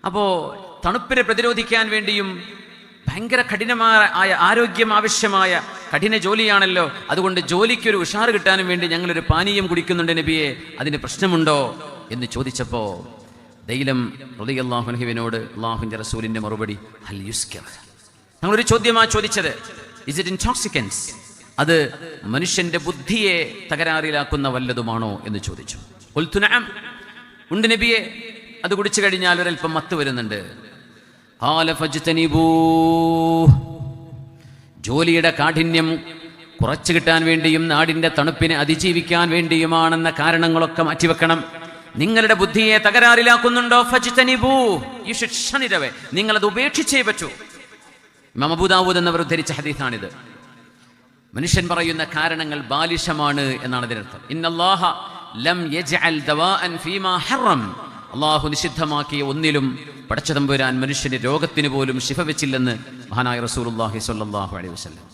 അപ്പോൾ തണുപ്പിനെ പ്രതിരോധിക്കാൻ വേണ്ടിയും ഭയങ്കര കഠിനമായ ആരോഗ്യം ആവശ്യമായ കഠിന ജോലിയാണല്ലോ, അതുകൊണ്ട് ജോലിക്കൊരു ഉഷാറ് കിട്ടാനും വേണ്ടി ഞങ്ങളൊരു പാനീയം കുടിക്കുന്നുണ്ട് നബിയെ, അതിന് പ്രശ്നമുണ്ടോ എന്ന് ചോദിച്ചപ്പോൾ ദൈലം റളിയല്ലാഹു അൻഹുവിനോട് അല്ലാഹുവിൻ്റെ റസൂലിൻ്റെ മറുപടി ഹൽ യുസ്കിർ, ഞങ്ങളൊരു ചോദ്യമാണ് ചോദിച്ചത്, ഇസ് ഇറ്റ് ഇൻടോക്സിക്കൻസ്, അത് മനുഷ്യന്റെ ബുദ്ധിയെ തകരാറിലാക്കുന്ന വല്ലതുമാണോ എന്ന് ചോദിച്ചു. ഖുൽതു നഅം, ഉണ്ട് നബിയെ, അത് കുടിച്ചു കഴിഞ്ഞാൽ ഒരൽപ്പം മത്ത് വരുന്നുണ്ട്. ഖാല ഫജ്തനിബൂ, ജോലിയുടെ കാഠിന്യം കുറച്ചു കിട്ടാൻ വേണ്ടിയും നാടിൻ്റെ തണുപ്പിനെ അതിജീവിക്കാൻ വേണ്ടിയുമാണെന്ന കാരണങ്ങളൊക്കെ മാറ്റിവെക്കണം. നിങ്ങളുടെ ബുദ്ധിയെ തകരാറിലാക്കുന്നുണ്ടോ, ഫജ്തനിബൂ, യു ഷുഡ് ഷൻ ഇറ്റ് അവേ, നിങ്ങളത് ഉപേക്ഷിച്ചേ പറ്റൂ. ഇമാം അബൂ ദാവൂദ് എന്നവർ ഉദ്ധരിച്ച ഹദീസാണിത്. മനുഷ്യൻ പറയുന്ന കാരണങ്ങൾ ബാലിശമാണ് എന്നാണ് അതിനർത്ഥം. ഇന്നല്ലാഹ ലം യജ്അൽ ദവാഅൻ ഫീമാ ഹറം, അല്ലാഹു നിഷിദ്ധമാക്കിയ ഒന്നിലും പടച്ചതമ്പുരാൻ മനുഷ്യന് രോഗത്തിന് പോലും ശിഫ വെച്ചില്ലെന്ന് മഹാനായ റസൂലുള്ളാഹി സ്വല്ലല്ലാഹു അലൈഹി വസല്ലം.